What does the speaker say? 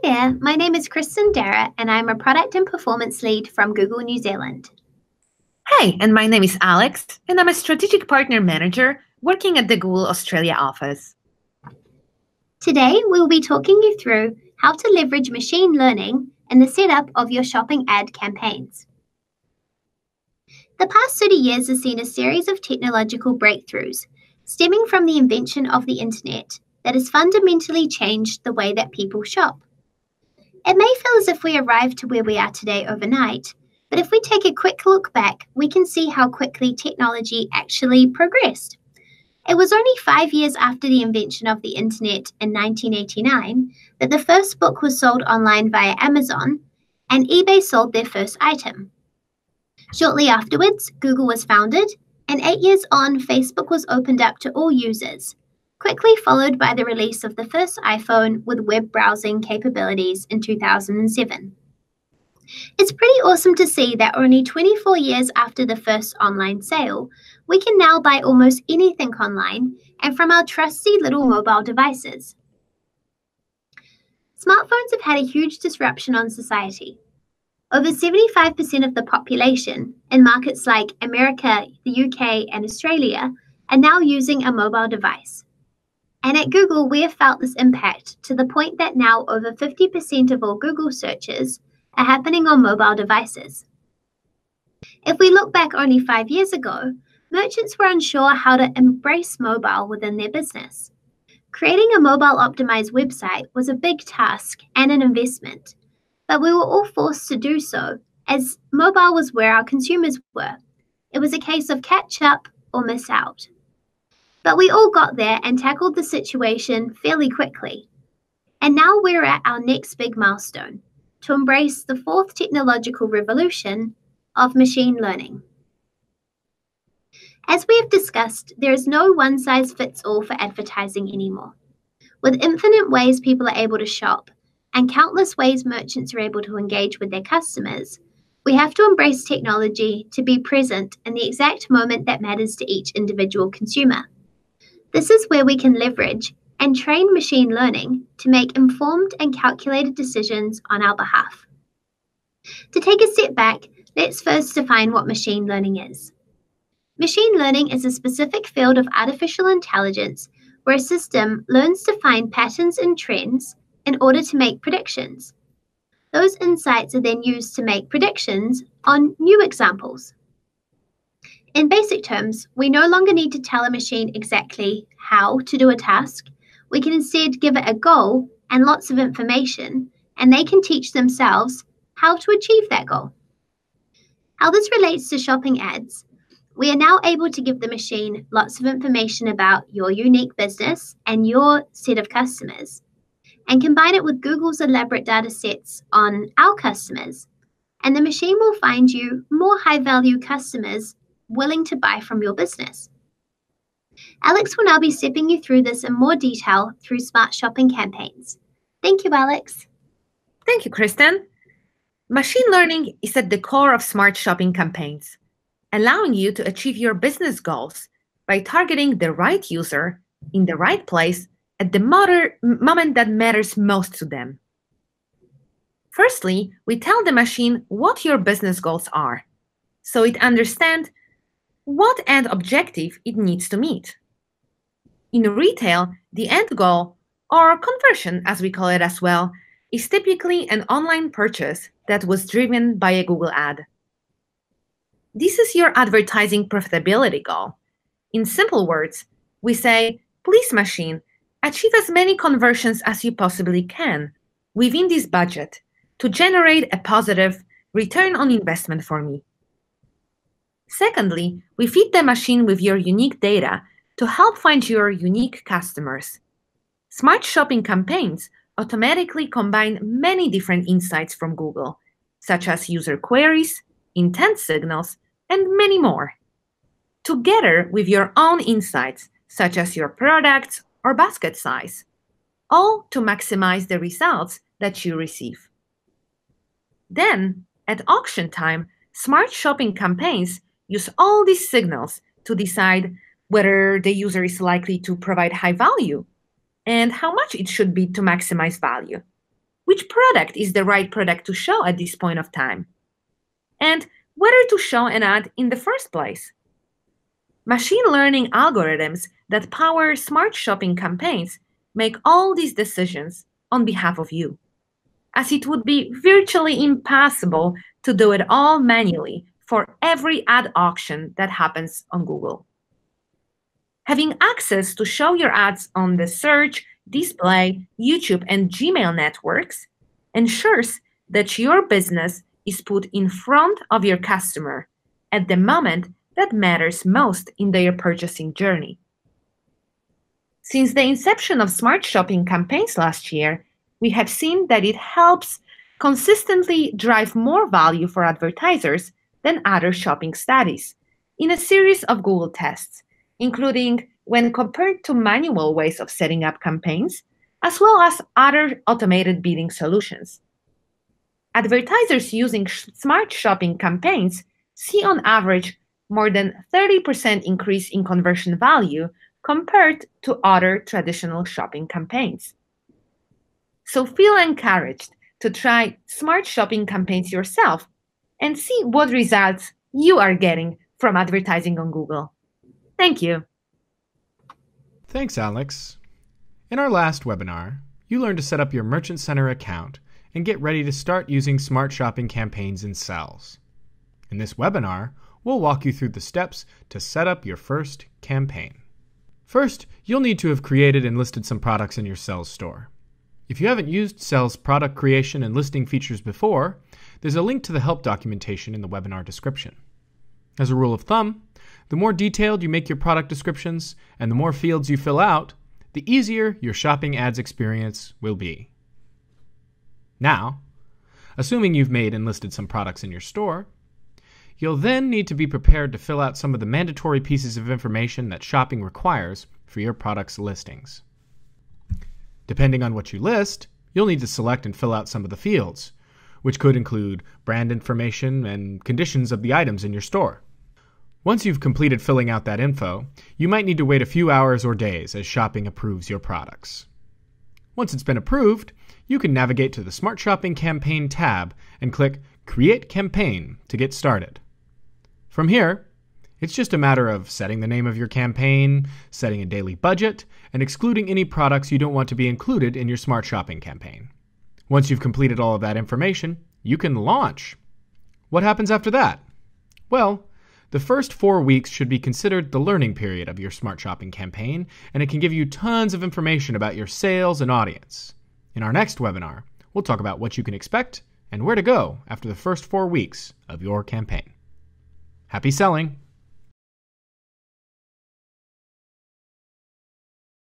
there, my name is Kristen Darrett and I'm a Product and Performance Lead from Google New Zealand. Hey, and my name is Alex, and I'm a Strategic Partner Manager working at the Google Australia office. Today, we'll be talking you through how to leverage machine learning in the setup of your shopping ad campaigns. The past 30 years has seen a series of technological breakthroughs stemming from the invention of the internet that has fundamentally changed the way that people shop. It may feel as if we arrived to where we are today overnight, but if we take a quick look back, we can see how quickly technology actually progressed. It was only 5 years after the invention of the internet in 1989 that the first book was sold online via Amazon, and eBay sold their first item. Shortly afterwards, Google was founded, and 8 years on, Facebook was opened up to all users, quickly followed by the release of the first iPhone with web browsing capabilities in 2007. It's pretty awesome to see that only 24 years after the first online sale, we can now buy almost anything online and from our trusty little mobile devices. Smartphones have had a huge disruption on society. Over 75% of the population in markets like America, the UK, and Australia are now using a mobile device. And at Google, we have felt this impact to the point that now over 50% of all Google searches are happening on mobile devices. If we look back only 5 years ago, merchants were unsure how to embrace mobile within their business. Creating a mobile-optimized website was a big task and an investment, but we were all forced to do so as mobile was where our consumers were. It was a case of catch up or miss out. But we all got there and tackled the situation fairly quickly. And now we're at our next big milestone, to embrace the fourth technological revolution of machine learning. As we have discussed, there is no one-size-fits-all for advertising anymore. With infinite ways people are able to shop and countless ways merchants are able to engage with their customers, we have to embrace technology to be present in the exact moment that matters to each individual consumer. This is where we can leverage and train machine learning to make informed and calculated decisions on our behalf. To take a step back, let's first define what machine learning is. Machine learning is a specific field of artificial intelligence where a system learns to find patterns and trends in order to make predictions. Those insights are then used to make predictions on new examples. In basic terms, we no longer need to tell a machine exactly how to do a task. We can instead give it a goal and lots of information, and they can teach themselves how to achieve that goal. How this relates to shopping ads, we are now able to give the machine lots of information about your unique business and your set of customers, and combine it with Google's elaborate data sets on our customers, and the machine will find you more high-value customers willing to buy from your business. Alex will now be stepping you through this in more detail through smart shopping campaigns. Thank you, Alex. Thank you, Kristen. Machine learning is at the core of smart shopping campaigns, allowing you to achieve your business goals by targeting the right user in the right place at the moment that matters most to them. Firstly, we tell the machine what your business goals are, so it understands what end objective it needs to meet. In retail, the end goal, or conversion as we call it as well, is typically an online purchase that was driven by a Google ad. This is your advertising profitability goal. In simple words, we say, please machine, achieve as many conversions as you possibly can within this budget to generate a positive return on investment for me. Secondly, we feed the machine with your unique data to help find your unique customers. Smart shopping campaigns automatically combine many different insights from Google, such as user queries, intent signals, and many more. Together with your own insights, such as your products or basket size, all to maximize the results that you receive. Then, at auction time, smart shopping campaigns use all these signals to decide whether the user is likely to provide high value and how much it should be to maximize value. which product is the right product to show at this point of time, and whether to show an ad in the first place. Machine learning algorithms that power smart shopping campaigns make all these decisions on behalf of you, as it would be virtually impossible to do it all manually for every ad auction that happens on Google. Having access to show your ads on the search, display, YouTube, and Gmail networks ensures that your business is put in front of your customer at the moment that matters most in their purchasing journey. Since the inception of smart shopping campaigns last year, we have seen that it helps consistently drive more value for advertisers than other shopping studies in a series of Google tests, including when compared to manual ways of setting up campaigns, as well as other automated bidding solutions. Advertisers using smart shopping campaigns see on average more than 30% increase in conversion value compared to other traditional shopping campaigns. So feel encouraged to try smart shopping campaigns yourself and see what results you are getting from advertising on Google. Thank you. Thanks, Alex. In our last webinar, you learned to set up your Merchant Center account and get ready to start using smart shopping campaigns in Selz. In this webinar, we'll walk you through the steps to set up your first campaign. First, you'll need to have created and listed some products in your Selz store. If you haven't used Selz product creation and listing features before, there's a link to the help documentation in the webinar description. As a rule of thumb, the more detailed you make your product descriptions and the more fields you fill out, the easier your shopping ads experience will be. Now, assuming you've made and listed some products in your store, you'll then need to be prepared to fill out some of the mandatory pieces of information that shopping requires for your product's listings. Depending on what you list, you'll need to select and fill out some of the fields, which could include brand information and conditions of the items in your store. Once you've completed filling out that info, you might need to wait a few hours or days as shopping approves your products. Once it's been approved, you can navigate to the Smart Shopping Campaign tab and click Create Campaign to get started. From here, it's just a matter of setting the name of your campaign, setting a daily budget, and excluding any products you don't want to be included in your Smart Shopping campaign. Once you've completed all of that information, you can launch. What happens after that? Well, the first 4 weeks should be considered the learning period of your Smart Shopping campaign, and it can give you tons of information about your sales and audience. In our next webinar, we'll talk about what you can expect and where to go after the first 4 weeks of your campaign. Happy selling!